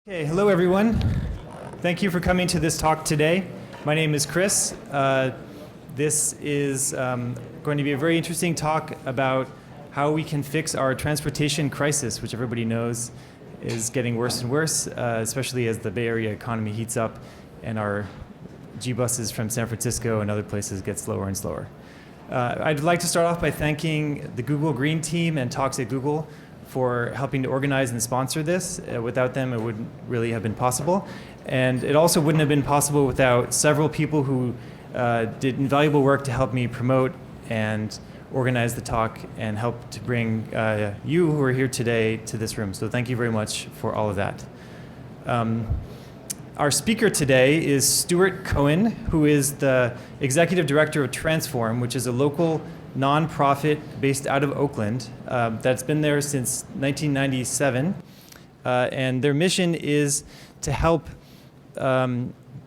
Okay, hello everyone. Thank you for coming to this talk today. My name is Chris. This is going to be a very interesting talk about how we can fix our transportation crisis, which everybody knows is getting worse and worse, especially as the Bay Area economy heats up and our G-buses from San Francisco and other places get slower and slower. I'd like to start off by thanking the Google Green team and Talks at Google for helping to organize and sponsor this. Without them, it wouldn't really have been possible. And it also wouldn't have been possible without several people who did invaluable work to help me promote and organize the talk and help to bring you who are here today to this room. So thank you very much for all of that. Our speaker today is Stuart Cohen, who is the executive director of Transform, which is a local nonprofit based out of Oakland that's been there since 1997. And their mission is to help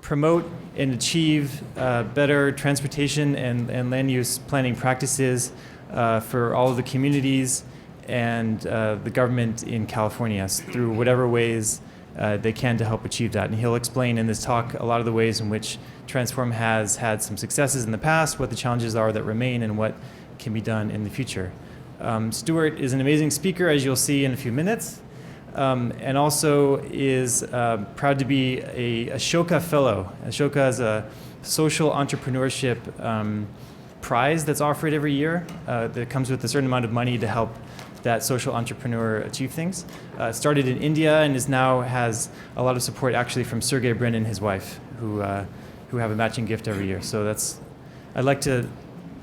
promote and achieve better transportation and land use planning practices for all of the communities and the government in California through whatever ways they can to help achieve that. And he'll explain in this talk a lot of the ways in which Transform has had some successes in the past, what the challenges are that remain, and what can be done in the future. Stuart is an amazing speaker, as you'll see in a few minutes, and also is proud to be a Ashoka Fellow. Ashoka is a social entrepreneurship prize that's offered every year that comes with a certain amount of money to help that social entrepreneur achieve things. Started in India and now has a lot of support actually from Sergey Brin and his wife, who have a matching gift every year. So I'd like to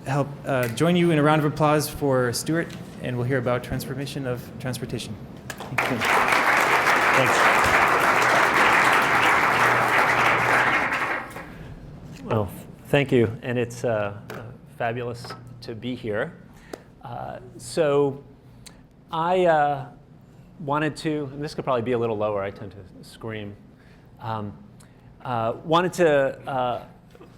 help join you in a round of applause for Stuart, and we'll hear about transformation of transportation. Thanks. Well, thank you, and it's fabulous to be here. So I wanted to, and this could probably be a little lower, I tend to scream, wanted to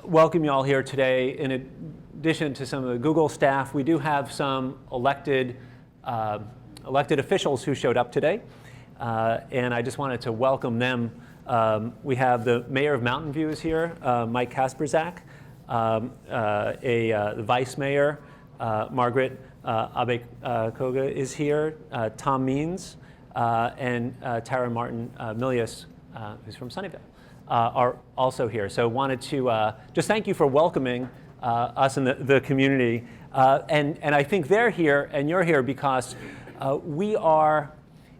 welcome you all here today. In addition to some of the Google staff, we do have some elected officials who showed up today, and I just wanted to welcome them. We have the mayor of Mountain View is here, Mike Kasperzak, the vice mayor, Margaret Abekoga is here, Tom Means, and Tara Martin Milius, who's from Sunnyvale, are also here. So wanted to just thank you for welcoming us in the community. And I think they're here and you're here because we are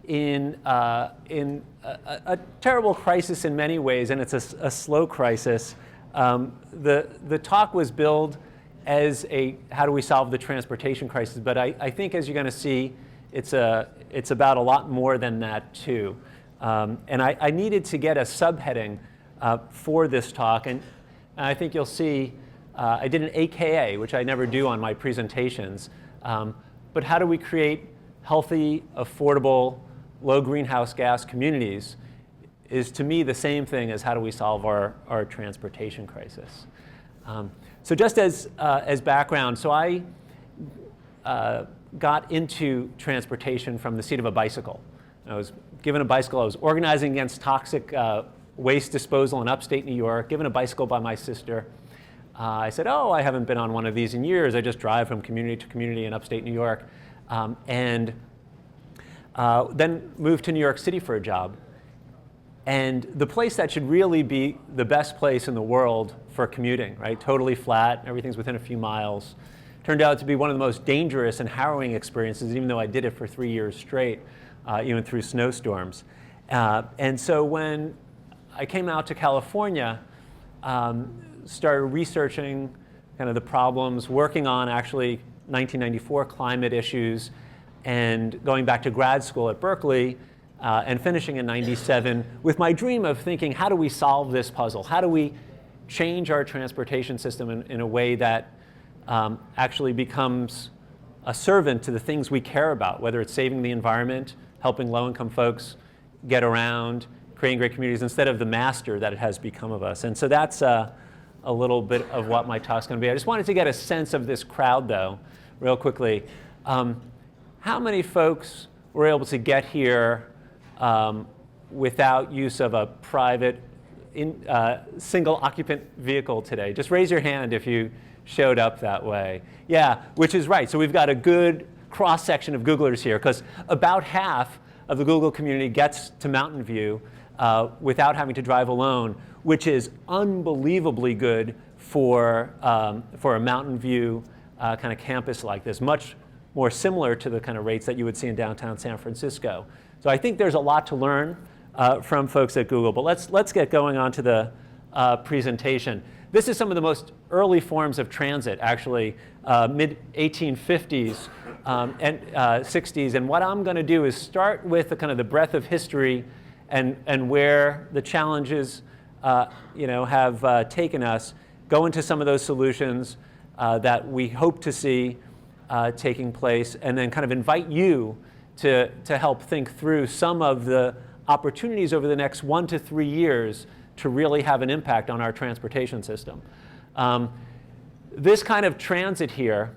in a terrible crisis in many ways, and it's a slow crisis. The talk was billed as how do we solve the transportation crisis, but I think, as you're going to see, it's about a lot more than that too. And I needed to get a subheading for this talk, and I think you'll see I did an AKA, which I never do on my presentations, but how do we create healthy, affordable, low greenhouse gas communities is, to me, the same thing as how do we solve our transportation crisis. So just as background, so I got into transportation from the seat of a bicycle. I was given a bicycle. I was organizing against toxic waste disposal in upstate New York, given a bicycle by my sister. I said, oh, I haven't been on one of these in years. I just drive from community to community in upstate New York. And then moved to New York City for a job. And the place that should really be the best place in the world for commuting, right? Totally flat, everything's within a few miles. Turned out to be one of the most dangerous and harrowing experiences, even though I did it for 3 years straight, even through snowstorms. And so when I came out to California, started researching kind of the problems, working on actually 1994 climate issues, and going back to grad school at Berkeley, and finishing in 97 with my dream of thinking, how do we solve this puzzle? How do we change our transportation system in a way that actually becomes a servant to the things we care about, whether it's saving the environment, helping low-income folks get around, creating great communities, instead of the master that it has become of us. And so that's a little bit of what my talk's going to be. I just wanted to get a sense of this crowd, though, real quickly. How many folks were able to get here without use of a private single occupant vehicle today? Just raise your hand if you showed up that way. Yeah, which is right. So we've got a good cross-section of Googlers here, because about half of the Google community gets to Mountain View without having to drive alone, which is unbelievably good for a Mountain View kind of campus like this, much more similar to the kind of rates that you would see in downtown San Francisco. So I think there's a lot to learn from folks at Google. But let's get going on to the presentation. This is some of the most early forms of transit, actually, mid-1850s and 60s. And what I'm going to do is start with the kind of the breadth of history and where the challenges have taken us, go into some of those solutions that we hope to see taking place, and then kind of invite you to help think through some of the opportunities over the next 1 to 3 years to really have an impact on our transportation system. This kind of transit here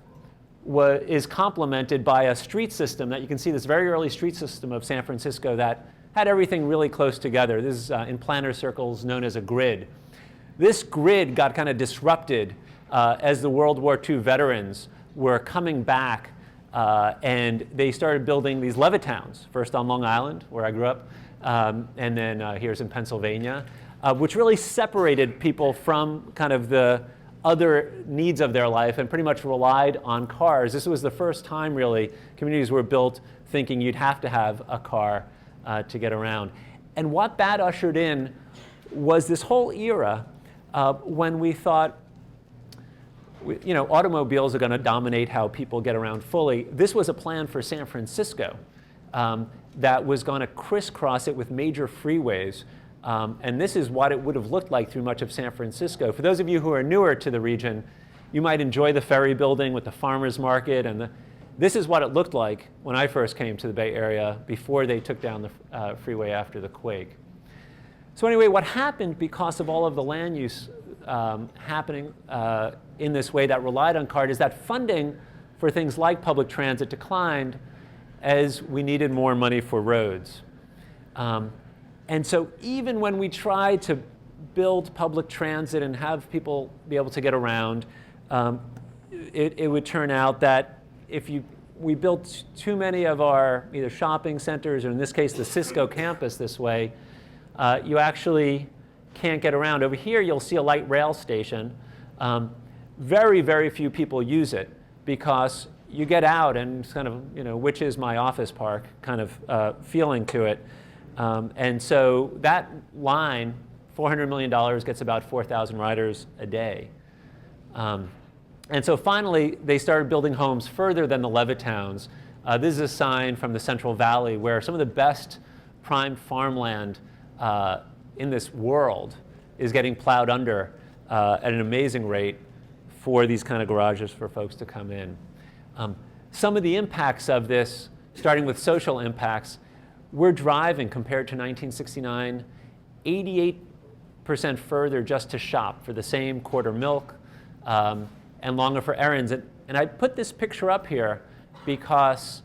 is complemented by a street system that you can see, this very early street system of San Francisco that had everything really close together. This is in planner circles known as a grid. This grid got kind of disrupted as the World War II veterans were coming back and they started building these Levitowns, first on Long Island, where I grew up, and then here's in Pennsylvania, which really separated people from kind of the other needs of their life and pretty much relied on cars. This was the first time, really, communities were built thinking you'd have to have a car to get around. And what that ushered in was this whole era when we thought, automobiles are going to dominate how people get around fully. This was a plan for San Francisco that was going to crisscross it with major freeways. And this is what it would have looked like through much of San Francisco. For those of you who are newer to the region, you might enjoy the ferry building with the farmers market. And this is what it looked like when I first came to the Bay Area before they took down the freeway after the quake. So anyway, what happened because of all of the land use happening in this way that relied on cars is that funding for things like public transit declined as we needed more money for roads. And so even when we tried to build public transit and have people be able to get around, it would turn out that if we built too many of our either shopping centers or in this case the Cisco campus this way, you actually can't get around. Over here you'll see a light rail station. Very, very few people use it because you get out and it's kind of, which is my office park kind of feeling to it. And so that line, $400 million, gets about 4,000 riders a day. And so finally, they started building homes further than the Levitowns. This is a sign from the Central Valley where some of the best prime farmland in this world is getting plowed under at an amazing rate for these kind of garages for folks to come in. Some of the impacts of this, starting with social impacts, we're driving, compared to 1969, 88% further just to shop for the same quart of milk and longer for errands. And I put this picture up here because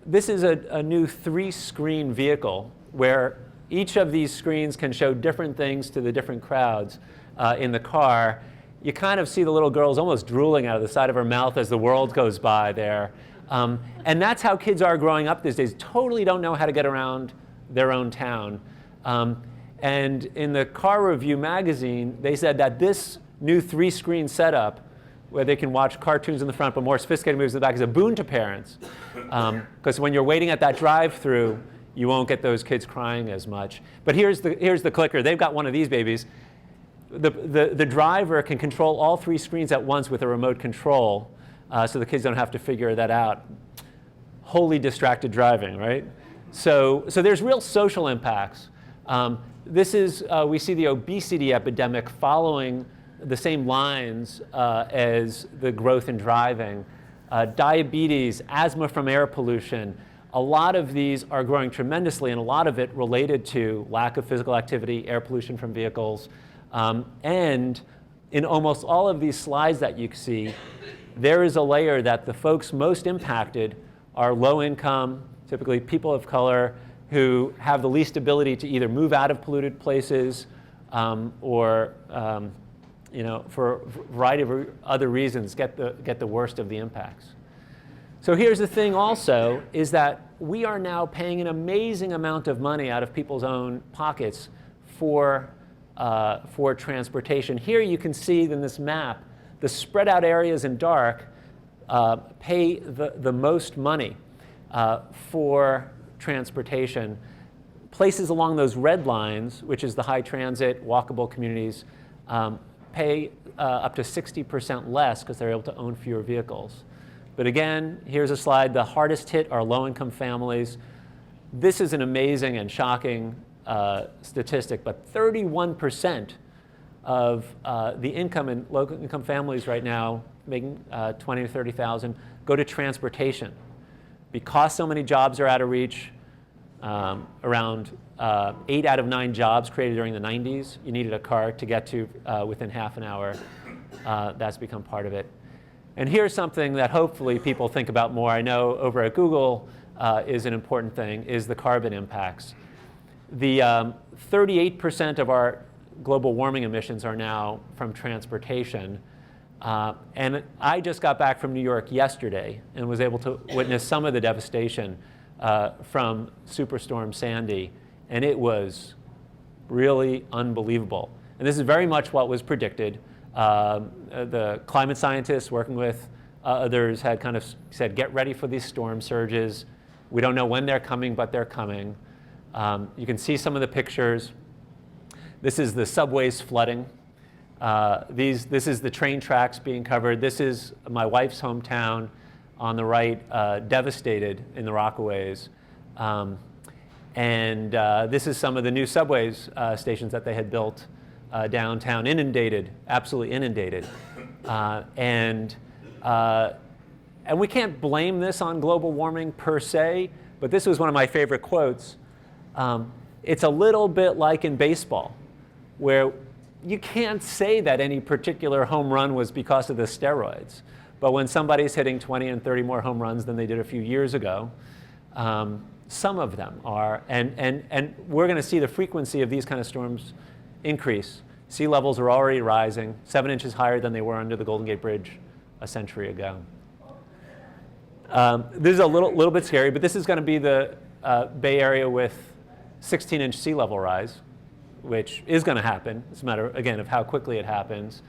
this is a new 3-screen vehicle where each of these screens can show different things to the different crowds in the car. You kind of see the little girl's almost drooling out of the side of her mouth as the world goes by there. And that's how kids are growing up these days. Totally don't know how to get around their own town. And in the Car Review magazine, they said that this new 3-screen setup, where they can watch cartoons in the front but more sophisticated movies in the back, is a boon to parents. Because when you're waiting at that drive-through, you won't get those kids crying as much. But here's the clicker. They've got one of these babies. The driver can control all 3 screens at once with a remote control, so the kids don't have to figure that out. Wholly distracted driving, right? So there's real social impacts. We see the obesity epidemic following the same lines as the growth in driving. Diabetes, asthma from air pollution, a lot of these are growing tremendously, and a lot of it related to lack of physical activity, air pollution from vehicles. And in almost all of these slides that you see, there is a layer that the folks most impacted are low income, typically people of color, who have the least ability to either move out of polluted places or for a variety of other reasons get the worst of the impacts. So here's the thing also, is that we are now paying an amazing amount of money out of people's own pockets for transportation. Here you can see in this map, the spread out areas in dark pay the most money for transportation. Places along those red lines, which is the high transit, walkable communities, pay up to 60% less because they're able to own fewer vehicles. But again, here's a slide. The hardest hit are low-income families. This is an amazing and shocking statistic, but 31% of the income in low-income families right now, making 20 to 30,000, go to transportation. Because so many jobs are out of reach, around 8 out of 9 jobs created during the 90s, you needed a car to get to within half an hour. That's become part of it. And here's something that hopefully people think about more. I know over at Google is an important thing, is the carbon impacts. The 38% of our global warming emissions are now from transportation. And I just got back from New York yesterday and was able to witness some of the devastation from Superstorm Sandy. And it was really unbelievable. And this is very much what was predicted. The climate scientists working with others had kind of said, get ready for these storm surges. We don't know when they're coming, but they're coming. You can see some of the pictures. This is the subways flooding. This is the train tracks being covered. This is my wife's hometown on the right, devastated in the Rockaways. And this is some of the new subways stations that they had built downtown, inundated, absolutely inundated. And we can't blame this on global warming per se, but this was one of my favorite quotes. It's a little bit like in baseball, where you can't say that any particular home run was because of the steroids. But when somebody's hitting 20 and 30 more home runs than they did a few years ago, some of them are. And we're going to see the frequency of these kind of storms increase. Sea levels are already rising, 7 inches higher than they were under the Golden Gate Bridge a century ago. This is a little bit scary, but this is going to be the Bay Area with 16-inch sea level rise, which is going to happen. It's a matter, again, of how quickly it happens.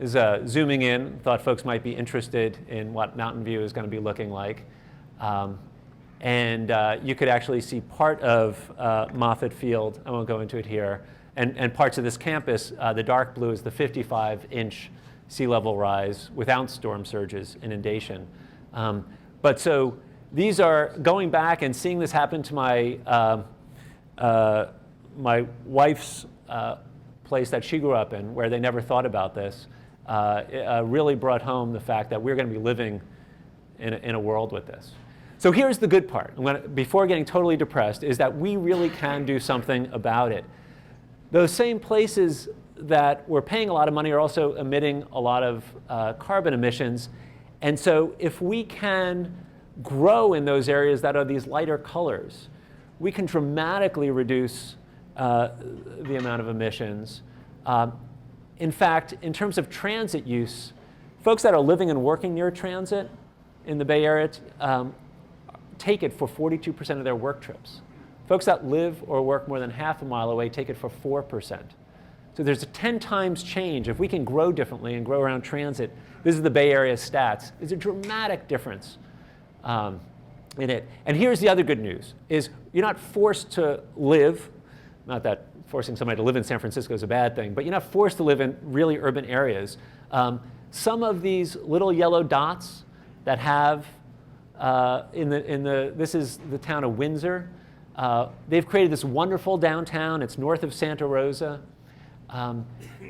Zooming in, thought folks might be interested in what Mountain View is going to be looking like. And you could actually see part of Moffett Field. I won't go into it here. And parts of this campus, the dark blue is the 55-inch sea level rise without storm surges, inundation. But so these are going back and seeing this happen to my wife's place that she grew up in, where they never thought about this, really brought home the fact that we're going to be living in a world with this. So here's the good part, before getting totally depressed, is that we really can do something about it. Those same places that we're paying a lot of money are also emitting a lot of carbon emissions. And so if we can grow in those areas that are these lighter colors, we can dramatically reduce the amount of emissions. In fact, in terms of transit use, folks that are living and working near transit in the Bay Area take it for 42% of their work trips. Folks that live or work more than half a mile away take it for 4%. So there's a 10 times change. If we can grow differently and grow around transit, this is the Bay Area stats, there's a dramatic difference in it. And here's the other good news, is you're not forced to live, not that forcing somebody to live in San Francisco is a bad thing, but you're not forced to live in really urban areas. Some of these little yellow dots that have, this is the town of Windsor. They've created this wonderful downtown. It's north of Santa Rosa.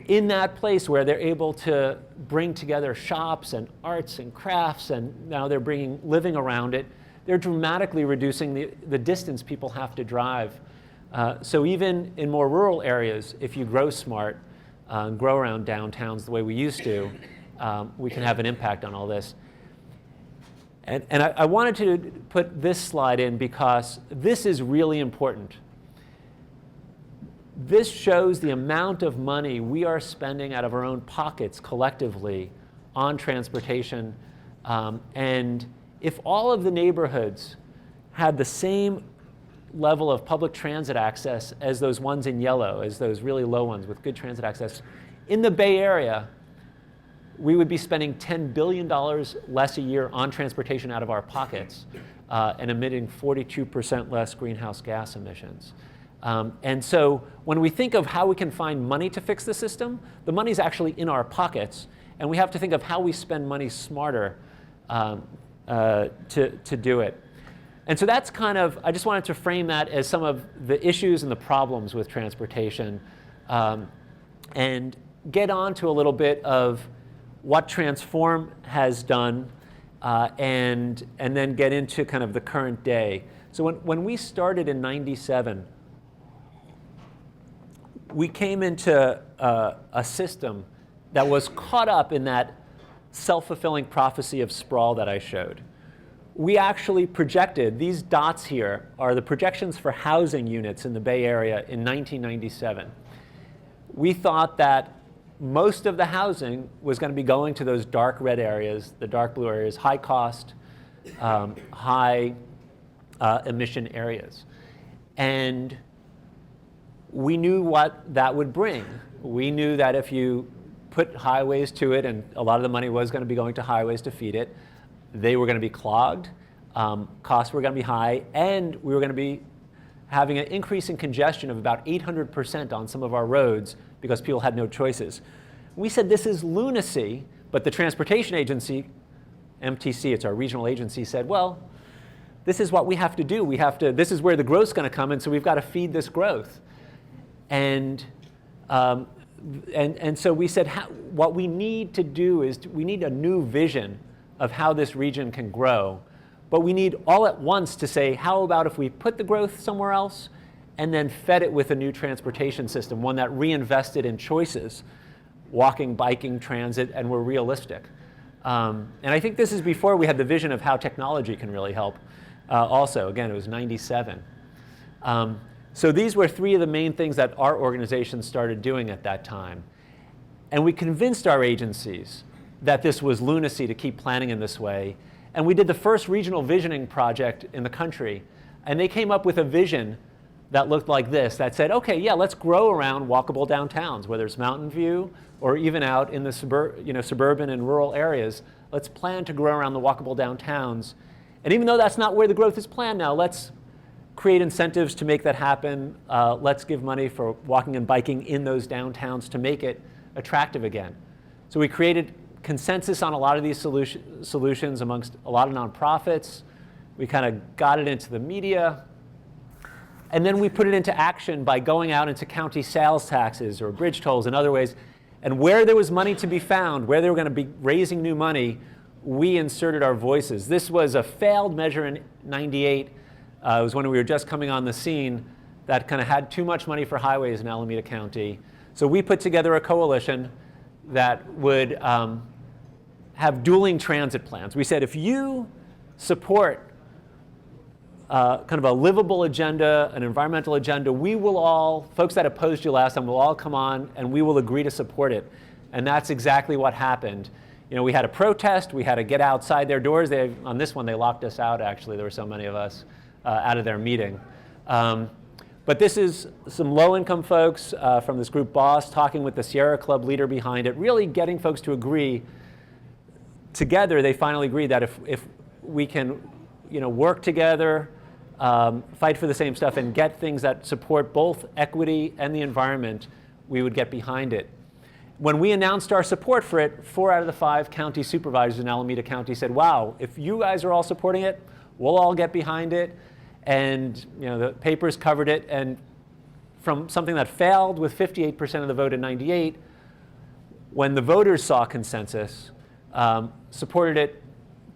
In that place where they're able to bring together shops and arts and crafts, and now they're bringing living around it, they're dramatically reducing the distance people have to drive. So even in more rural areas, if you grow smart, grow around downtowns the way we used to, we can have an impact on all this. And I wanted to put this slide in because this is really important. This shows the amount of money we are spending out of our own pockets collectively on transportation. And if all of the neighborhoods had the same level of public transit access as those ones in yellow, as those really low ones with good transit access, in the Bay Area, we would be spending $10 billion less a year on transportation out of our pockets and emitting 42% less greenhouse gas emissions. And so when we think of how we can find money to fix the system, the money's actually in our pockets, and we have to think of how we spend money smarter to do it. And so that's kind of, I just wanted to frame that as some of the issues and the problems with transportation, and get on to a little bit of what Transform has done, and then get into kind of the current day. So when we started in '97, we came into a system that was caught up in that self-fulfilling prophecy of sprawl that I showed. We actually projected, these dots here are the projections for housing units in the Bay Area in 1997. We thought that most of the housing was going to be going to those dark red areas, the dark blue areas, high cost, high emission areas. And we knew what that would bring. We knew that if you put highways to it, and a lot of the money was going to be going to highways to feed it, they were going to be clogged, costs were going to be high, and we were going to be having an increase in congestion of about 800% on some of our roads because people had no choices. We said this is lunacy, but the transportation agency, MTC, it's our regional agency, said, well, this is what we have to do. This is where the growth's going to come, and so we've got to feed this growth. And so we said, what we need to do is we need a new vision of how this region can grow. But we need all at once to say, how about if we put the growth somewhere else and then fed it with a new transportation system, one that reinvested in choices, walking, biking, transit, and were realistic. And I think this is before we had the vision of how technology can really help also. Again, it was '97. So these were three of the main things that our organization started doing at that time. And we convinced our agencies that this was lunacy to keep planning in this way. And we did the first regional visioning project in the country. And they came up with a vision that looked like this, that said, okay, yeah, let's grow around walkable downtowns, whether it's Mountain View or even out in the suburban and rural areas. Let's plan to grow around the walkable downtowns. And even though that's not where the growth is planned now, let's create incentives to make that happen. Let's give money for walking and biking in those downtowns to make it attractive again. So we created consensus on a lot of these solutions amongst a lot of nonprofits. We kind of got it into the media. And then we put it into action by going out into county sales taxes or bridge tolls and other ways. And where there was money to be found, where they were going to be raising new money, we inserted our voices. This was a failed measure in '98. It was when we were just coming on the scene that kind of had too much money for highways in Alameda County. So we put together a coalition that would have dueling transit plans. We said, if you support kind of a livable agenda, an environmental agenda, we will all, folks that opposed you last time, will all come on and we will agree to support it. And that's exactly what happened. You know, we had a protest, we had to get outside their doors. On this one, they locked us out, actually. There were so many of us out of their meeting. But this is some low-income folks from this group BOSS talking with the Sierra Club leader behind it, really getting folks to agree. Together, they finally agreed that if we can work together, fight for the same stuff, and get things that support both equity and the environment, we would get behind it. When we announced our support for it, 4 out of the 5 county supervisors in Alameda County said, wow, if you guys are all supporting it, we'll all get behind it. And the papers covered it. And from something that failed with 58% of the vote in '98, when the voters saw consensus, supported it,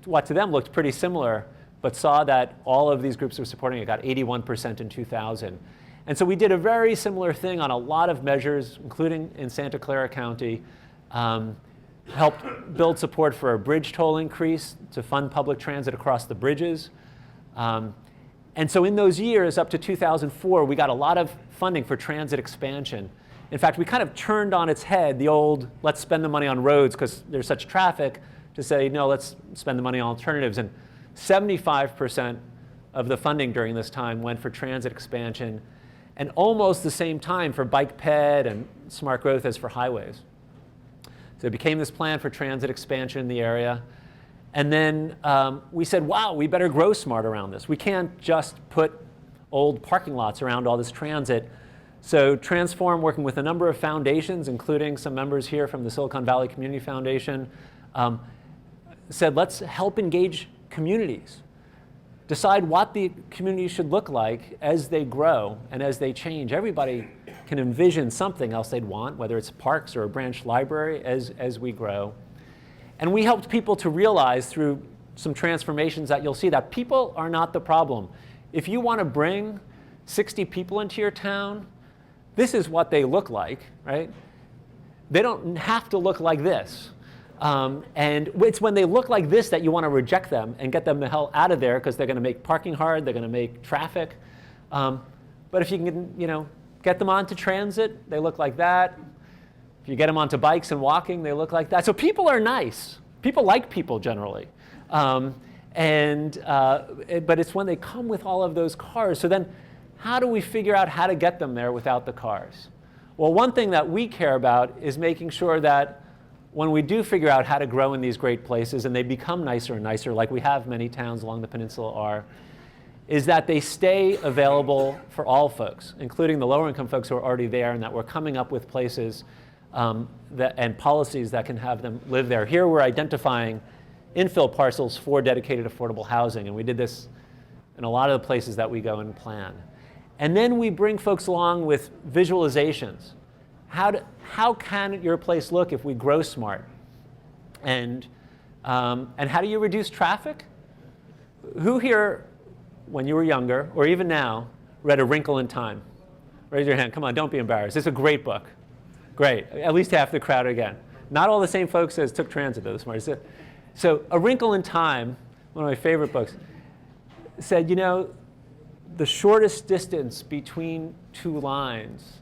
what to them looked pretty similar, but saw that all of these groups were supporting it, got 81% in 2000. And so we did a very similar thing on a lot of measures, including in Santa Clara County, helped build support for a bridge toll increase to fund public transit across the bridges. And so in those years, up to 2004, we got a lot of funding for transit expansion. In fact, we kind of turned on its head the old, let's spend the money on roads because there's such traffic, to say, no, let's spend the money on alternatives. And 75% of the funding during this time went for transit expansion, and almost the same time for bike ped and smart growth as for highways. So it became this plan for transit expansion in the area. And then we said, wow, we better grow smart around this. We can't just put old parking lots around all this transit. So Transform, working with a number of foundations, including some members here from the Silicon Valley Community Foundation, said, let's help engage communities. Decide what the community should look like as they grow and as they change. Everybody can envision something else they'd want, whether it's parks or a branch library, as we grow. And we helped people to realize through some transformations that you'll see that people are not the problem. If you want to bring 60 people into your town, this is what they look like, right? They don't have to look like this. And it's when they look like this that you want to reject them and get them the hell out of there, because they're going to make parking hard, they're going to make traffic. But if you can, get them onto transit, they look like that. If you get them onto bikes and walking, they look like that. So people are nice. People like people generally. But it's when they come with all of those cars. So then how do we figure out how to get them there without the cars? Well, one thing that we care about is making sure that when we do figure out how to grow in these great places and they become nicer and nicer, like we have many towns along the peninsula are, is that they stay available for all folks, including the lower income folks who are already there, and that we're coming up with places and policies that can have them live there. Here we're identifying infill parcels for dedicated affordable housing, and we did this in a lot of the places that we go and plan. And then we bring folks along with visualizations. How can your place look if we grow smart? And how do you reduce traffic? Who here, when you were younger, or even now, read A Wrinkle in Time? Raise your hand. Come on, don't be embarrassed. It's a great book. Great. At least half the crowd again. Not all the same folks as took transit though this morning. So A Wrinkle in Time, one of my favorite books, said, the shortest distance between two lines,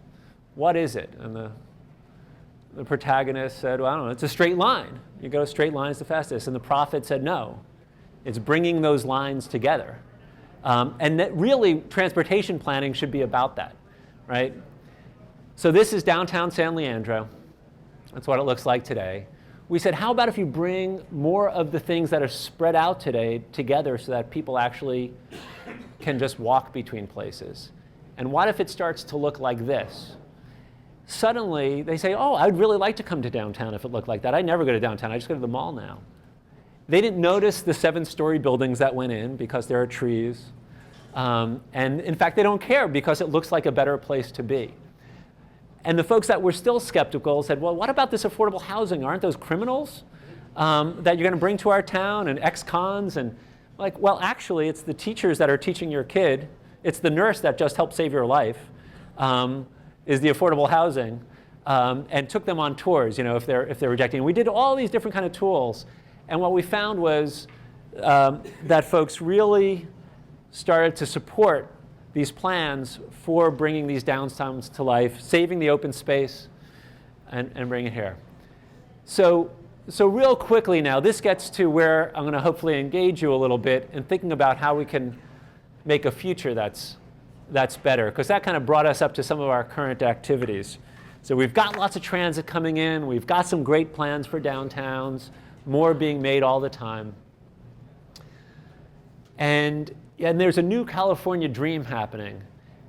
what is it? And the protagonist said, well, I don't know, it's a straight line. You go straight lines the fastest. And the prophet said, no, it's bringing those lines together. And that really, transportation planning should be about that, right? So this is downtown San Leandro. That's what it looks like today. We said, how about if you bring more of the things that are spread out today together so that people actually can just walk between places? And what if it starts to look like this? Suddenly, they say, oh, I'd really like to come to downtown if it looked like that. I never go to downtown. I just go to the mall now. They didn't notice the 7-story buildings that went in because there are trees. And in fact, they don't care because it looks like a better place to be. And the folks that were still skeptical said, well, what about this affordable housing? Aren't those criminals that you're going to bring to our town, and ex-cons? And like, well, actually, it's the teachers that are teaching your kid. It's the nurse that just helped save your life, is the affordable housing, and took them on tours, if they're rejecting. And we did all these different kind of tools. And what we found was that folks really started to support these plans for bringing these downtowns to life, saving the open space, and bringing it here. So real quickly now, this gets to where I'm going to hopefully engage you a little bit in thinking about how we can make a future that's better, because that kind of brought us up to some of our current activities. So we've got lots of transit coming in. We've got some great plans for downtowns, more being made all the time. And there's a new California dream happening.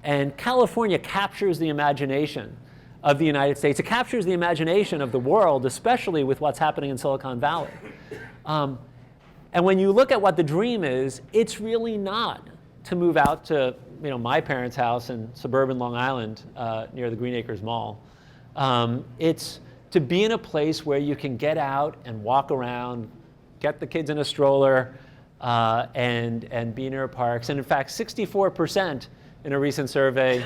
And California captures the imagination of the United States. It captures the imagination of the world, especially with what's happening in Silicon Valley. And when you look at what the dream is, it's really not to move out to my parents' house in suburban Long Island near the Green Acres Mall. It's to be in a place where you can get out and walk around, get the kids in a stroller, and be near parks. And in fact, 64% in a recent survey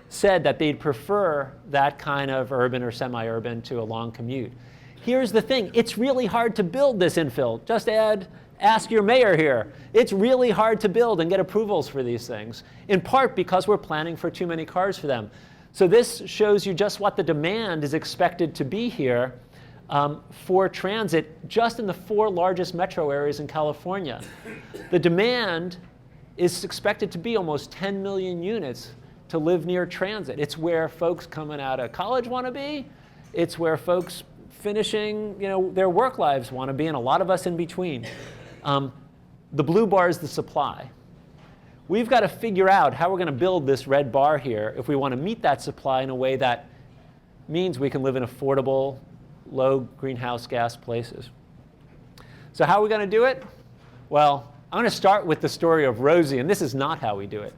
said that they'd prefer that kind of urban or semi-urban to a long commute. Here's the thing. It's really hard to build this infill. Just ask your mayor here. It's really hard to build and get approvals for these things, in part because we're planning for too many cars for them. So this shows you just what the demand is expected to be here for transit just in the 4 largest metro areas in California. The demand is expected to be almost 10 million units to live near transit. It's where folks coming out of college want to be. It's where folks finishing their work lives want to be, and a lot of us in between. The blue bar is the supply. We've got to figure out how we're going to build this red bar here if we want to meet that supply in a way that means we can live in affordable, low greenhouse gas places. So how are we going to do it? Well, I'm going to start with the story of Rosie, and this is not how we do it.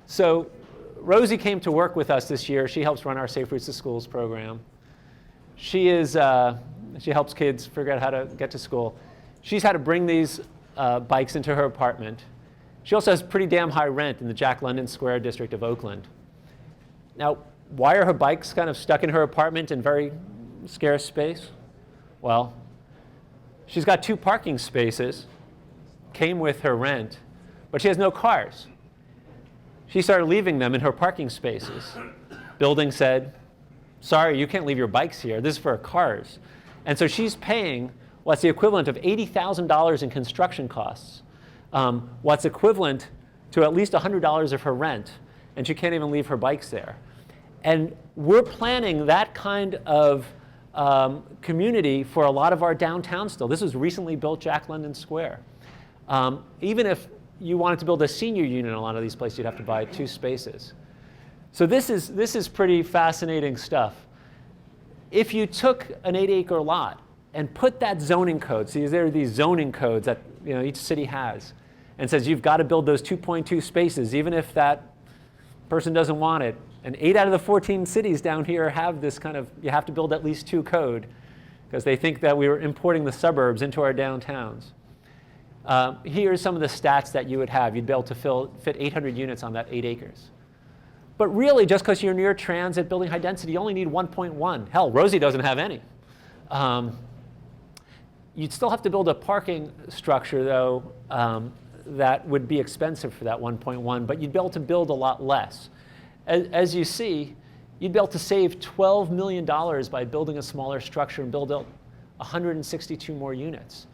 So Rosie came to work with us this year. She helps run our Safe Routes to Schools program. She helps kids figure out how to get to school. She's had to bring these bikes into her apartment. She also has pretty damn high rent in the Jack London Square district of Oakland. Now, why are her bikes kind of stuck in her apartment in very scarce space? Well, she's got 2 parking spaces, came with her rent, but she has no cars. She started leaving them in her parking spaces. Building said, sorry, you can't leave your bikes here. This is for cars. And so she's paying what's the equivalent of $80,000 in construction costs, what's equivalent to at least $100 of her rent, and she can't even leave her bikes there. And we're planning that kind of community for a lot of our downtown still. This was recently built Jack London Square. Even if you wanted to build a senior unit in a lot of these places, you'd have to buy 2 spaces. So this is pretty fascinating stuff. If you took an 8-acre lot and put that zoning code, see there are these zoning codes that each city has, and says you've got to build those 2.2 spaces, even if that person doesn't want it. And 8 out of the 14 cities down here have this kind of, you have to build at least 2 code, because they think that we were importing the suburbs into our downtowns. Here's some of the stats that you would have. You'd be able to fit 800 units on that 8 acres. But really, just because you're near transit, building high density, you only need 1.1. Hell, Rosie doesn't have any. You'd still have to build a parking structure, though, that would be expensive for that 1.1, but you'd be able to build a lot less. As you see, you'd be able to save $12 million by building a smaller structure and build out 162 more units.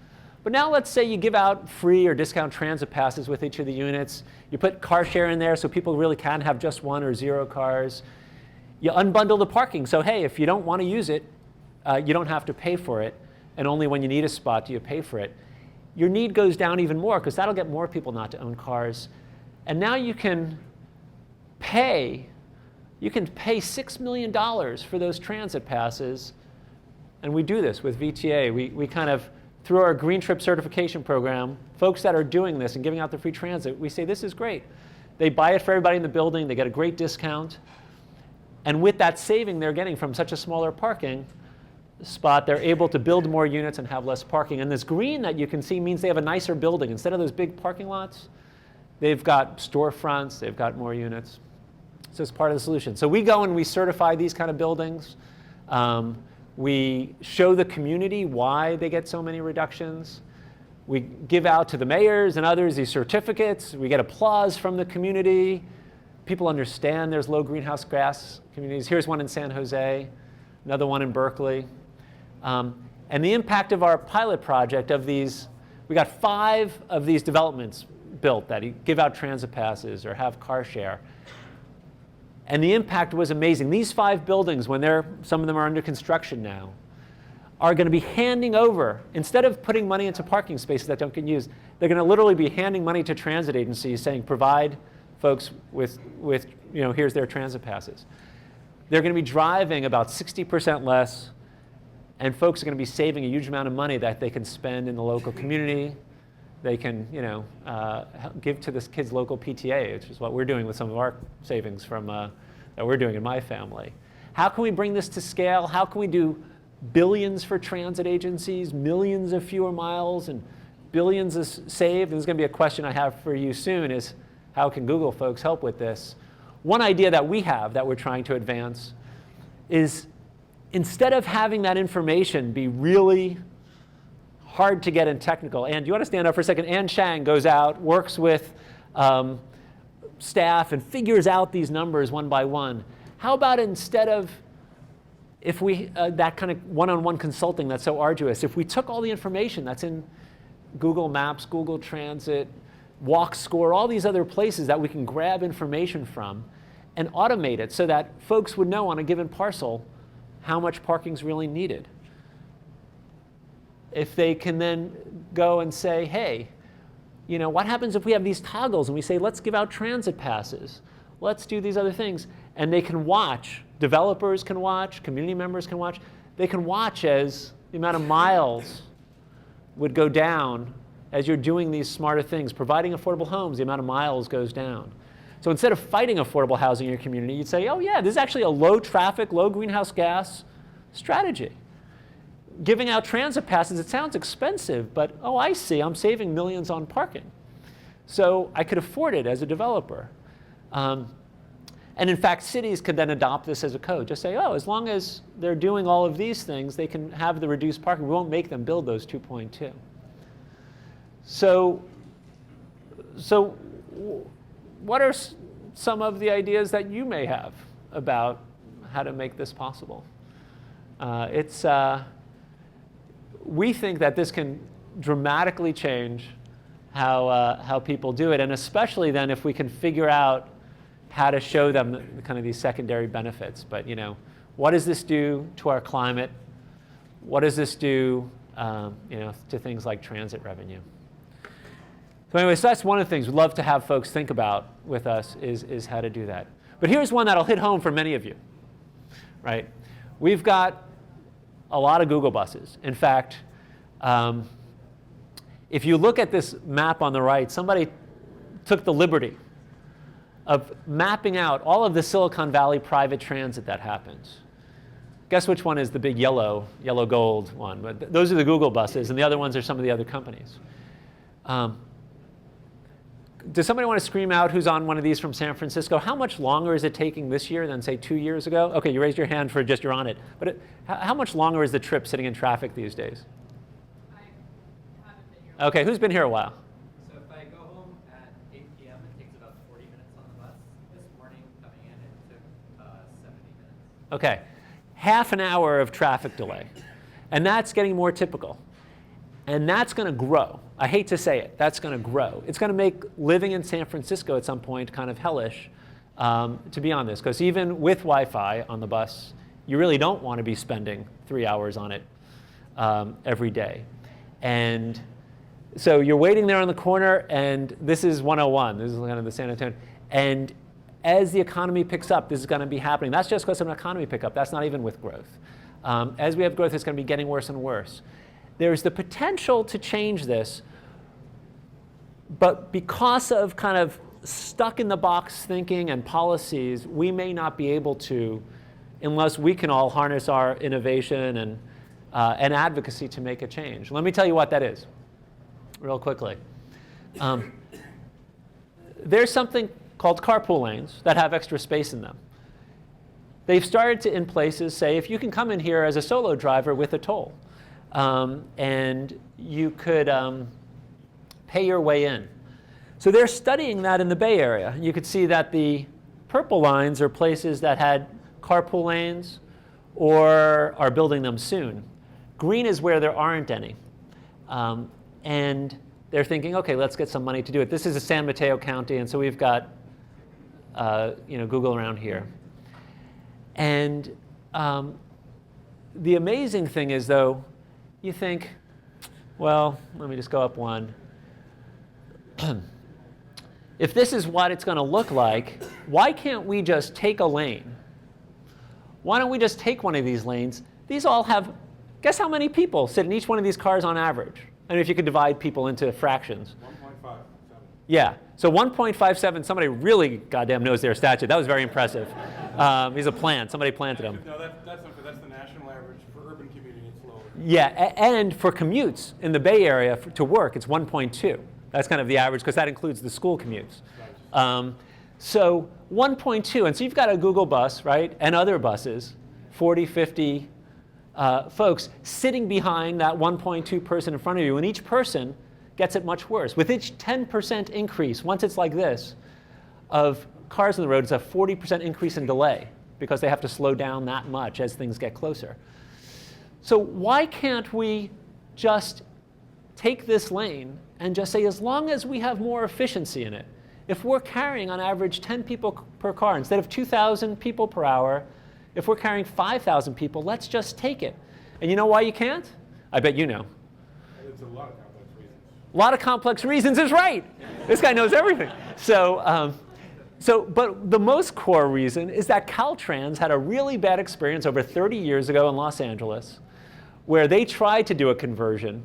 But now let's say you give out free or discount transit passes with each of the units. You put car share in there so people really can have just 1 or 0 cars. You unbundle the parking. So hey, if you don't want to use it, you don't have to pay for it. And only when you need a spot do you pay for it. Your need goes down even more because that'll get more people not to own cars. And now you can pay $6 million for those transit passes. And we do this with VTA. We kind of, through our Green Trip certification program, folks that are doing this and giving out the free transit, we say this is great. They buy it for everybody in the building. They get a great discount. And with that saving they're getting from such a smaller parking spot, they're able to build more units and have less parking. And this green that you can see means they have a nicer building. Instead of those big parking lots, they've got storefronts, they've got more units. So it's part of the solution. So we go and we certify these kind of buildings. We show the community why they get so many reductions. We give out to the mayors and others these certificates. We get applause from the community. People understand there's low greenhouse gas communities. Here's one in San Jose, another one in Berkeley. And the impact of our pilot project of these, we got 5 of these developments built that give out transit passes or have car share. And the impact was amazing. These 5 buildings, when some of them are under construction now, are going to be handing over, instead of putting money into parking spaces that don't get used, they're going to literally be handing money to transit agencies saying, provide folks with here's their transit passes. They're going to be driving about 60% less, and folks are going to be saving a huge amount of money that they can spend in the local community. They can, give to this kid's local PTA, which is what we're doing with some of our savings from that we're doing in my family. How can we bring this to scale? How can we do billions for transit agencies, millions of fewer miles, and billions is saved? And this is going to be a question I have for you soon: is how can Google folks help with this? One idea that we have that we're trying to advance is instead of having that information be really hard to get and technical, and do you want to stand up for a second? Ann Shang goes out, works with staff, and figures out these numbers one by one. How about instead of, if we, that kind of one-on-one consulting that's so arduous, if we took all the information that's in Google Maps, Google Transit, Walk Score, all these other places that we can grab information from, and automate it so that folks would know on a given parcel how much parking is really needed. If they can then go and say, hey, you know, what happens if we have these toggles and we say, let's give out transit passes, let's do these other things, and they can watch, developers can watch, community members can watch, they can watch as the amount of miles would go down as you're doing these smarter things. Providing affordable homes, the amount of miles goes down. So instead of fighting affordable housing in your community, you'd say, oh yeah, this is actually a low traffic, low greenhouse gas strategy. Giving out transit passes, it sounds expensive, but oh, I see, I'm saving millions on parking. So I could afford it as a developer. And in fact, cities could then adopt this as a code. Just say, oh, as long as they're doing all of these things, they can have the reduced parking. We won't make them build those 2.2. So what are some of the ideas that you may have about how to make this possible? We think that this can dramatically change how people do it, and especially then if we can figure out how to show them kind of these secondary benefits. But you know, what does this do to our climate? What does this do to things like transit revenue? So anyways, that's one of the things we'd love to have folks think about with us is how to do that. But here's one that'll hit home for many of you, right? We've got a lot of Google buses. In fact, if you look at this map on the right, somebody took the liberty of mapping out all of the Silicon Valley private transit that happens. Guess which one is the big yellow gold one? But those are the Google buses, and the other ones are some of the other companies. Does somebody want to scream out who's on one of these from San Francisco? How much longer is it taking this year than, say, 2 years ago? OK, you raised your hand for just you're on it. But how much longer is the trip sitting in traffic these days? I haven't been here. OK, who's been here a while? So if I go home at 8 p.m., it takes about 40 minutes on the bus. This morning, coming in, it took 70 minutes. OK, half an hour of traffic delay. And that's getting more typical. And that's going to grow. I hate to say it, that's going to grow. It's going to make living in San Francisco at some point kind of hellish, to be on this. Because even with Wi-Fi on the bus, you really don't want to be spending 3 hours on it every day. And so you're waiting there on the corner, and this is 101. This is kind of the San Antonio. And as the economy picks up, this is going to be happening. That's just because of an economy pickup. That's not even with growth. As we have growth, it's going to be getting worse and worse. There's the potential to change this, but because of kind of stuck in the box thinking and policies, we may not be able to unless we can all harness our innovation and advocacy to make a change. Let me tell you what that is real quickly. There's something called carpool lanes that have extra space in them. They've started to, in places, say if you can come in here as a solo driver with a toll, and you could pay your way in. So they're studying that in the Bay Area. You could see that the purple lines are places that had carpool lanes or are building them soon. Green is where there aren't any. And they're thinking, OK, let's get some money to do it. This is a San Mateo County, and so we've got Google around here. And the amazing thing is, though, you think, well, let me just go up one. If this is what it's going to look like, why can't we just take a lane? Why don't we just take one of these lanes? These all have, guess how many people sit in each one of these cars on average? I mean, if you could divide people into fractions. 1.57. Yeah, so 1.57, somebody really goddamn knows their statute. That was very impressive. He's a plant, somebody planted him. No, that's the national average. For urban commuting, it's lower. Yeah, and for commutes in the Bay Area to work, it's 1.2. That's kind of the average, because that includes the school commutes. So 1.2, and so you've got a Google bus, right, and other buses, 40, 50 folks sitting behind that 1.2 person in front of you, and each person gets it much worse. With each 10% increase, once it's like this, of cars on the road, it's a 40% increase in delay because they have to slow down that much as things get closer. So why can't we just take this lane and just say, as long as we have more efficiency in it, if we're carrying on average 10 people per car instead of 2,000 people per hour, if we're carrying 5,000 people, let's just take it. And you know why you can't? I bet you know. It's a lot of complex reasons. A lot of complex reasons is right. This guy knows everything. But the most core reason is that Caltrans had a really bad experience over 30 years ago in Los Angeles, where they tried to do a conversion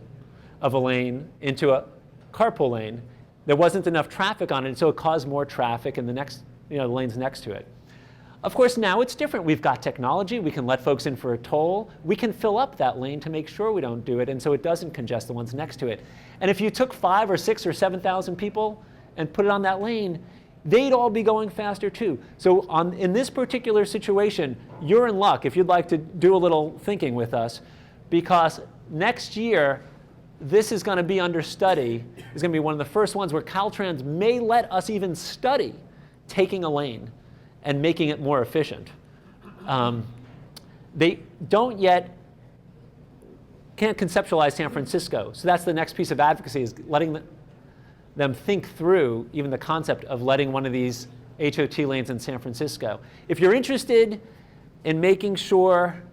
of a lane into a carpool lane. There wasn't enough traffic on it, so it caused more traffic in the next, the lanes next to it. Of course, now it's different. We've got technology. We can let folks in for a toll. We can fill up that lane to make sure we don't do it, and so it doesn't congest the ones next to it. And if you took 5 or 6 or 7,000 people and put it on that lane, they'd all be going faster too. So in this particular situation, you're in luck if you'd like to do a little thinking with us, because next year, this is going to be under study. It's going to be one of the first ones where Caltrans may let us even study taking a lane and making it more efficient. They don't yet, can't conceptualize San Francisco. So that's the next piece of advocacy, is letting them think through even the concept of letting one of these HOT lanes in San Francisco. If you're interested in making sure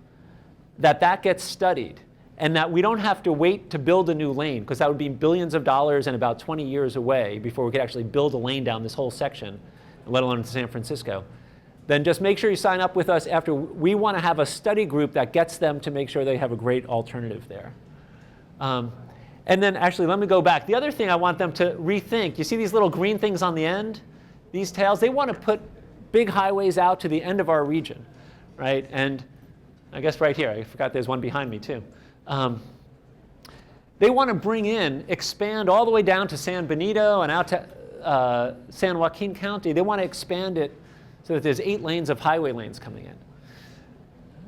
that that gets studied, and that we don't have to wait to build a new lane, because that would be billions of dollars and about 20 years away before we could actually build a lane down this whole section, let alone to San Francisco, then just make sure you sign up with us after. We want to have a study group that gets them to make sure they have a great alternative there. And then actually, let me go back. The other thing I want them to rethink, you see these little green things on the end? These tails, they want to put big highways out to the end of our region, right? And I guess right here, I forgot there's one behind me too. They want to expand all the way down to San Benito and out to San Joaquin County. They want to expand it so that there's 8 lanes of highway lanes coming in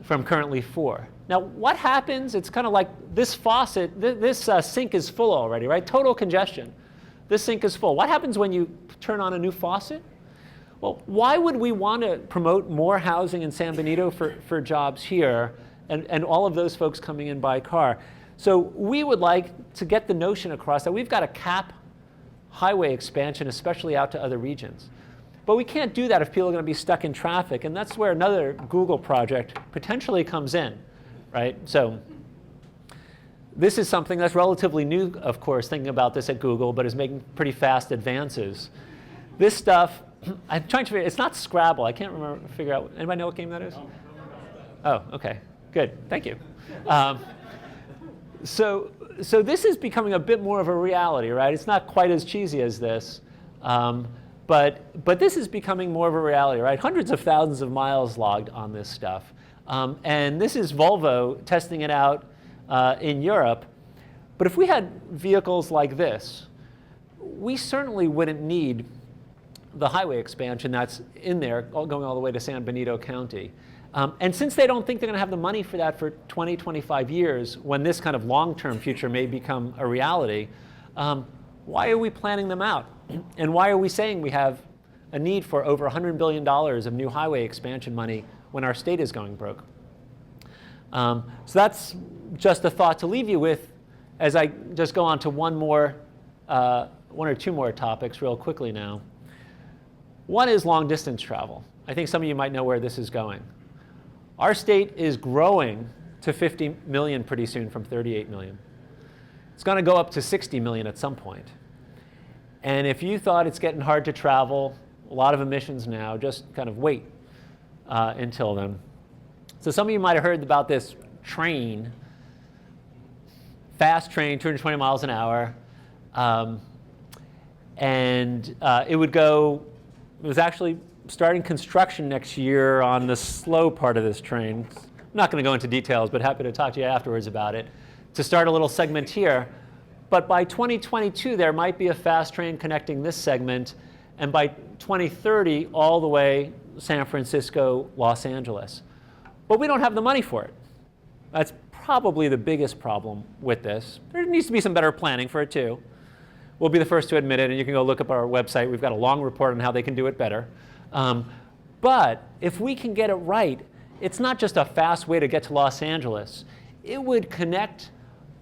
from currently 4. Now, what happens? It's kind of like this faucet, this sink is full already, right? Total congestion. This sink is full. What happens when you turn on a new faucet? Well, why would we want to promote more housing in San Benito for jobs here and all of those folks coming in by car? So we would like to get the notion across that we've got to cap highway expansion, especially out to other regions. But we can't do that if people are going to be stuck in traffic, and that's where another Google project potentially comes in, right? So this is something that's relatively new, of course, thinking about this at Google, but is making pretty fast advances. This stuff, I'm trying to figure, it's not Scrabble. I can't figure out, anybody know what game that is? Oh, okay, good, thank you. So this is becoming a bit more of a reality, right? It's not quite as cheesy as this, but this is becoming more of a reality, right? Hundreds of thousands of miles logged on this stuff. And this is Volvo testing it out in Europe. But if we had vehicles like this, we certainly wouldn't need the highway expansion that's in there, going all the way to San Benito County. And since they don't think they're going to have the money for that for 20, 25 years, when this kind of long-term future may become a reality, why are we planning them out? And why are we saying we have a need for over $100 billion of new highway expansion money when our state is going broke? So that's just a thought to leave you with as I just go on to one or two more topics real quickly now. One is long distance travel. I think some of you might know where this is going. Our state is growing to 50 million pretty soon from 38 million. It's going to go up to 60 million at some point. And if you thought it's getting hard to travel, a lot of emissions now, just kind of wait until then. So some of you might have heard about this train, fast train, 220 miles an hour. It was actually starting construction next year on the slow part of this train. I'm not going to go into details, but happy to talk to you afterwards about it. To start a little segment here. But by 2022, there might be a fast train connecting this segment, and by 2030, all the way San Francisco, Los Angeles. But we don't have the money for it. That's probably the biggest problem with this. There needs to be some better planning for it too. We'll be the first to admit it, and you can go look up our website. We've got a long report on how they can do it better. But if we can get it right, it's not just a fast way to get to Los Angeles. It would connect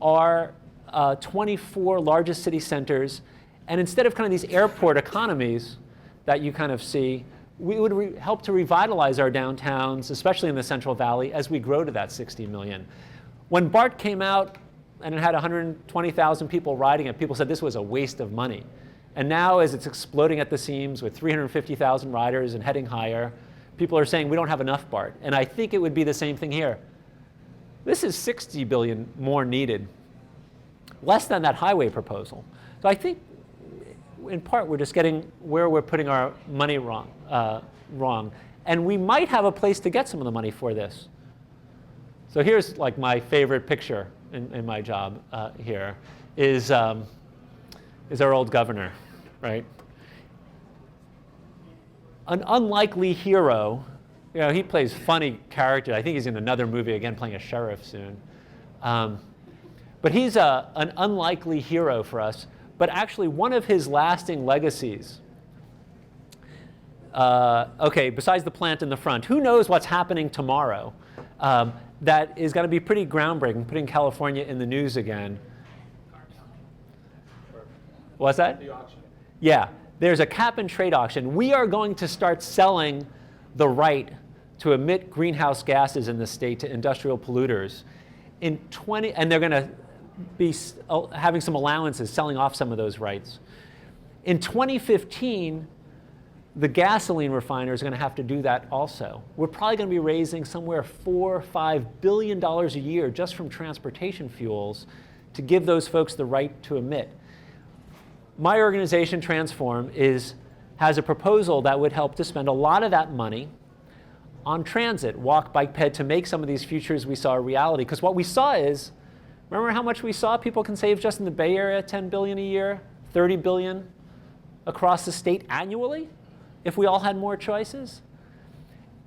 our 24 largest city centers, and instead of kind of these airport economies that you kind of see, we would help to revitalize our downtowns, especially in the Central Valley, as we grow to that 60 million. When BART came out and it had 120,000 people riding it, people said this was a waste of money. And now, as it's exploding at the seams with 350,000 riders and heading higher, people are saying we don't have enough BART. And I think it would be the same thing here. This is 60 billion more needed, less than that highway proposal. So I think, in part, we're just getting where we're putting our money wrong. And we might have a place to get some of the money for this. So here's like my favorite picture in my job here is our old governor, right? An unlikely hero. You know, he plays funny character. I think he's in another movie again, playing a sheriff soon. But he's an unlikely hero for us. But actually, one of his lasting legacies. Okay, besides the plant in the front, who knows what's happening tomorrow? That is going to be pretty groundbreaking, putting California in the news again. What's that? The auction. Yeah, there's a cap and trade auction. We are going to start selling the right to emit greenhouse gases in the state to industrial polluters. And they're going to be having some allowances, selling off some of those rights. In 2015, the gasoline refiners are going to have to do that also. We're probably going to be raising somewhere $4 or $5 billion a year just from transportation fuels to give those folks the right to emit. My organization, Transform, has a proposal that would help to spend a lot of that money on transit, walk, bike, ped, to make some of these futures we saw a reality. Because what we saw is, remember how much we saw people can save just in the Bay Area, $10 billion a year, $30 billion across the state annually, if we all had more choices?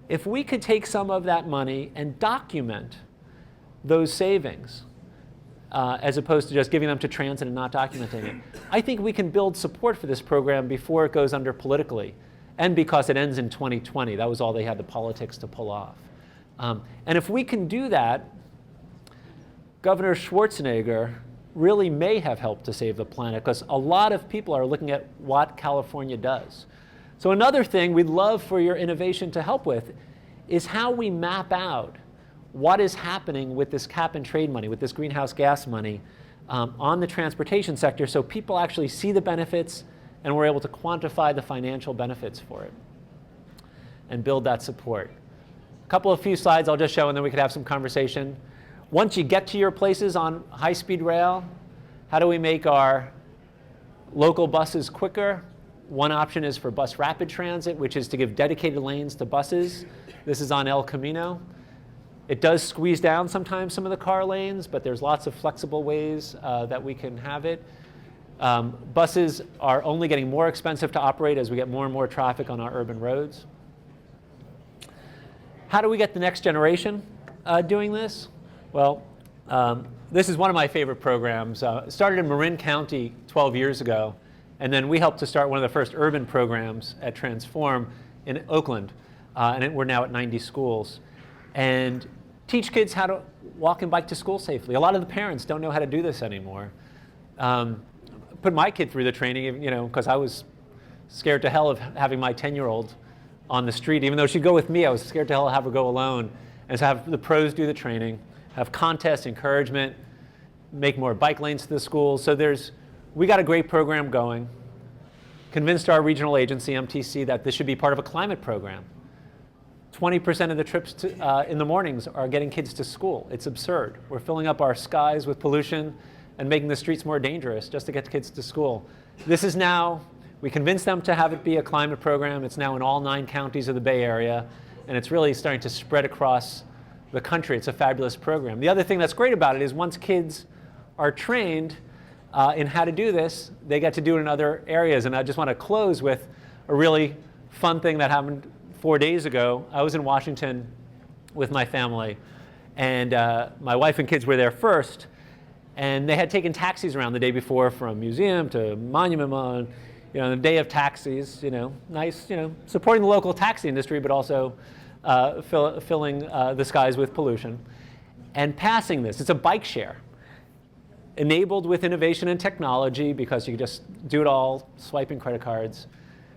If we could take some of that money and document those savings, as opposed to just giving them to transit and not documenting it, I think we can build support for this program before it goes under politically. And because it ends in 2020, that was all they had the politics to pull off. And if we can do that, Governor Schwarzenegger really may have helped to save the planet, because a lot of people are looking at what California does. So another thing we'd love for your innovation to help with is how we map out what is happening with this cap and trade money, with this greenhouse gas money on the transportation sector, so people actually see the benefits and we're able to quantify the financial benefits for it and build that support. A few slides I'll just show, and then we could have some conversation. Once you get to your places on high-speed rail, how do we make our local buses quicker? One option is for bus rapid transit, which is to give dedicated lanes to buses. This is on El Camino. It does squeeze down sometimes some of the car lanes, but there's lots of flexible ways that we can have it. Buses are only getting more expensive to operate as we get more and more traffic on our urban roads. How do we get the next generation doing this? Well, this is one of my favorite programs. It started in Marin County 12 years ago, and then we helped to start one of the first urban programs at Transform in Oakland, and we're now at 90 schools. And teach kids how to walk and bike to school safely. A lot of the parents don't know how to do this anymore. Put my kid through the training, because I was scared to hell of having my 10-year-old on the street. Even though she'd go with me, I was scared to hell to have her go alone. And so have the pros do the training, have contests, encouragement, make more bike lanes to the schools. So we got a great program going. Convinced our regional agency, MTC, that this should be part of a climate program. 20% of the trips in the mornings are getting kids to school. It's absurd. We're filling up our skies with pollution and making the streets more dangerous just to get kids to school. This is now, we convinced them to have it be a climate program. It's now in all 9 counties of the Bay Area, and it's really starting to spread across the country. It's a fabulous program. The other thing that's great about it is once kids are trained in how to do this, they get to do it in other areas. And I just want to close with a really fun thing that happened 4 days ago. I was in Washington with my family, And my wife and kids were there first. And they had taken taxis around the day before from museum to Monument Mall. The day of taxis, nice, supporting the local taxi industry, but also filling the skies with pollution. And passing this, it's a bike share, enabled with innovation and technology because you can just do it all swiping credit cards.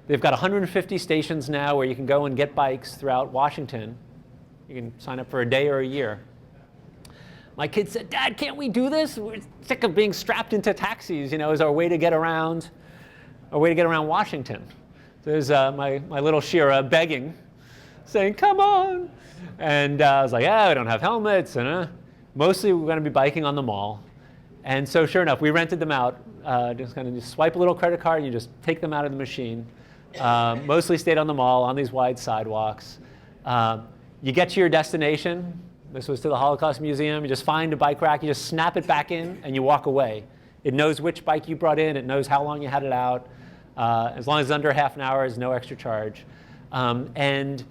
They've got 150 stations now where you can go and get bikes throughout Washington. You can sign up for a day or a year. My kids said, "Dad, can't we do this? We're sick of being strapped into taxis, as our way to get around Washington." There's my little Shira begging, saying, "Come on." And I was like, "We don't have helmets." And mostly we're going to be biking on the mall. And so sure enough, we rented them out. Just swipe a little credit card and you just take them out of the machine. Mostly stayed on the mall on these wide sidewalks. You get to your destination. This was to the Holocaust Museum. You just find a bike rack, you just snap it back in, and you walk away. It knows which bike you brought in. It knows how long you had it out. As long as it's under half an hour, there's no extra charge. And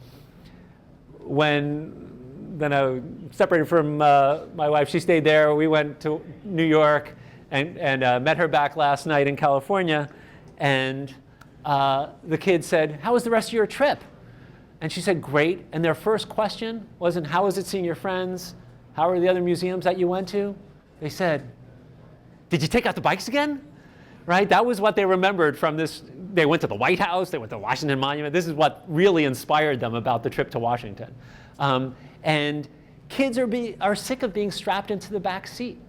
then I separated from my wife. She stayed there. We went to New York and met her back last night in California. And the kids said, "How was the rest of your trip?" And she said, "Great." And their first question wasn't, "How was it seeing your friends? How are the other museums that you went to?" They said, "Did you take out the bikes again?" Right? That was what they remembered from this. They went to the White House. They went to the Washington Monument. This is what really inspired them about the trip to Washington. And kids are sick of being strapped into the back seat.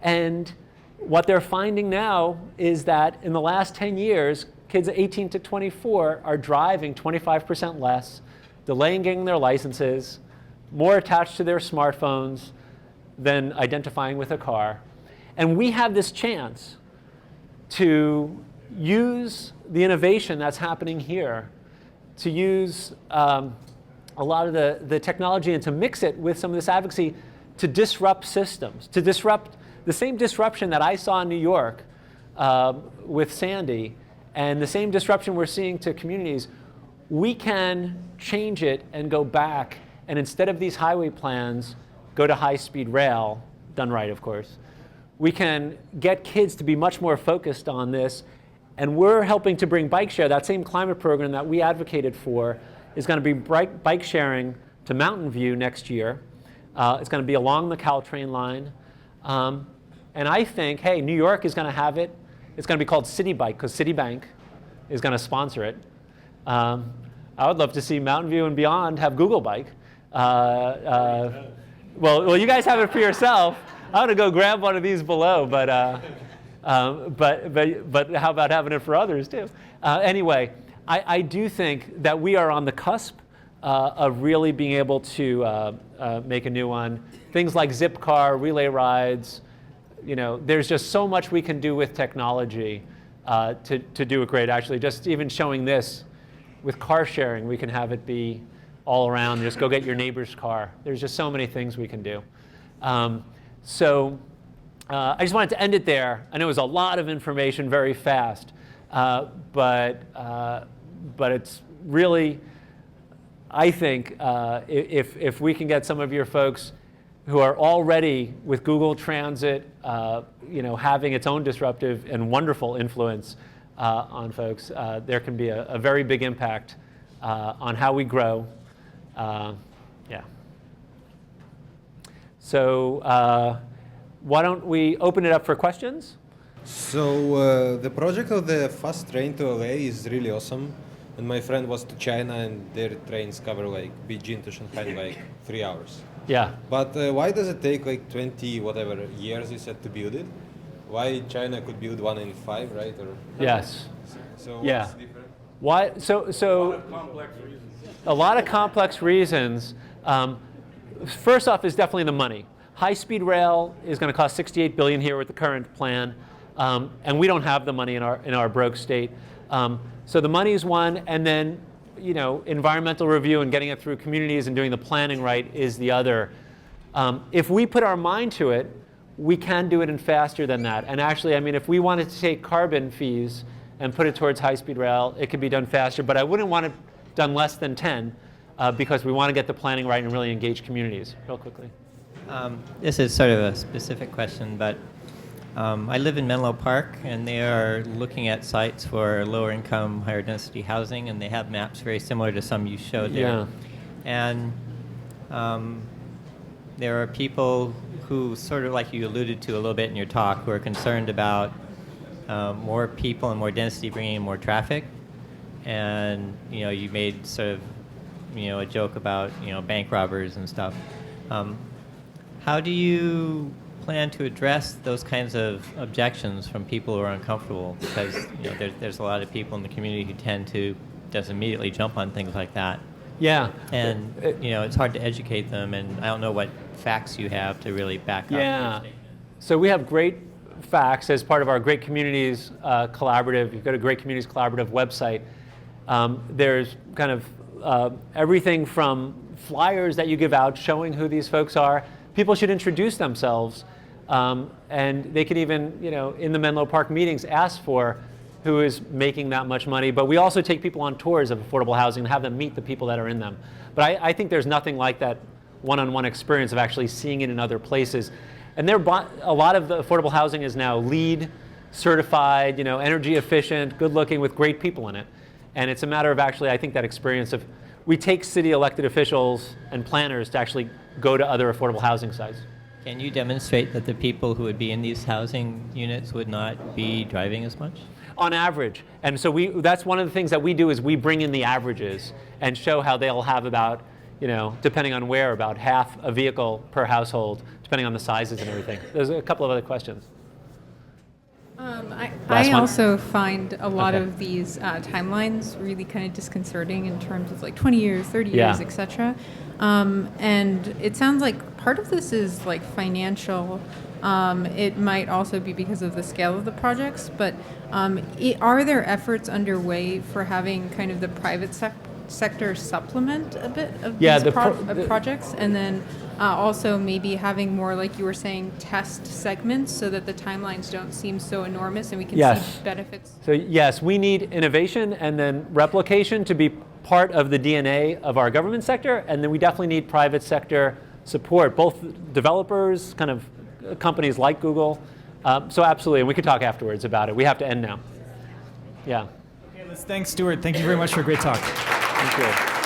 And what they're finding now is that in the last 10 years, kids 18 to 24 are driving 25% less, delaying getting their licenses, more attached to their smartphones than identifying with a car. And we have this chance to use the innovation that's happening here, to use a lot of the technology and to mix it with some of this advocacy to disrupt systems, to disrupt the same disruption that I saw in New York with Sandy, and the same disruption we're seeing to communities. We can change it and go back, and instead of these highway plans, go to high-speed rail, done right, of course. We can get kids to be much more focused on this, and we're helping to bring bike share. That same climate program that we advocated for is going to be bike sharing to Mountain View next year. It's going to be along the Caltrain line. And I think, hey, New York is going to have it. It's going to be called City Bike because Citibank is going to sponsor it. I would love to see Mountain View and beyond have Google Bike. Well, you guys have it for yourself. I'm going to go grab one of these below, but how about having it for others too? Anyway, I do think that we are on the cusp of really being able to make a new one. Things like Zipcar, relay rides. There's just so much we can do with technology to do it great. Actually, just even showing this with car sharing, we can have it be all around. Just go get your neighbor's car. There's just so many things we can do. So I just wanted to end it there. I know it was a lot of information very fast, but it's really, I think, if we can get some of your folks who are already with Google Transit, having its own disruptive and wonderful influence on folks, there can be a very big impact on how we grow. Yeah. So why don't we open it up for questions? So the project of the fast train to LA is really awesome. And my friend was to China and their trains cover like Beijing to Shanghai in like 3 hours. Yeah. But why does it take like 20 whatever years you said to build it? Why China could build one in 5, right? Or Yes. So Yeah. what's different? Why? So Complex reasons. a lot of complex reasons. First off is definitely the money. High-speed rail is going to cost $68 billion here with the current plan, and we don't have the money in our broke state. So the money is one, and then environmental review and getting it through communities and doing the planning right is the other. If we put our mind to it, we can do it in faster than that. And actually, if we wanted to take carbon fees and put it towards high-speed rail, it could be done faster. But I wouldn't want it done less than 10 because we want to get the planning right and really engage communities. Real quickly. This is sort of a specific question, but I live in Menlo Park, and they are looking at sites for lower income, higher density housing, and they have maps very similar to some you showed there. And there are people who, sort of like you alluded to a little bit in your talk, who are concerned about more people and more density bringing in more traffic. And you made sort of a joke about bank robbers and stuff. How do you plan to address those kinds of objections from people who are uncomfortable? Because there's a lot of people in the community who tend to just immediately jump on things like that. Yeah. And it's hard to educate them, and I don't know what facts you have to really back up. Yeah. So we have great facts as part of our Great Communities Collaborative. You've got a Great Communities Collaborative website. There's kind of everything from flyers that you give out showing who these folks are. People should introduce themselves, and they can even, in the Menlo Park meetings, ask for who is making that much money. But we also take people on tours of affordable housing and have them meet the people that are in them. But I think there's nothing like that one-on-one experience of actually seeing it in other places. And a lot of the affordable housing is now LEED certified, energy efficient, good looking, with great people in it. And it's a matter of actually, I think, that experience of, we take city elected officials and planners to actually go to other affordable housing sites. Can you demonstrate that the people who would be in these housing units would not be driving as much? On average. And so that's one of the things that we do, is we bring in the averages and show how they'll have about, depending on where, about half a vehicle per household, depending on the sizes and everything. There's a couple of other questions. I also find a lot of these timelines really kind of disconcerting in terms of like 20 years, 30 years, etc. And it sounds like part of this is like financial. It might also be because of the scale of the projects, but are there efforts underway for having kind of the private sector supplement a bit of these projects, and then also maybe having more, like you were saying, test segments so that the timelines don't seem so enormous and we can see benefits? So yes, we need innovation and then replication to be part of the DNA of our government sector, and then we definitely need private sector support, both developers, kind of companies like Google. So absolutely, and we could talk afterwards about it. We have to end now. Yeah. Okay, let's thank Stuart. Thank you very much for a great talk. Thank you.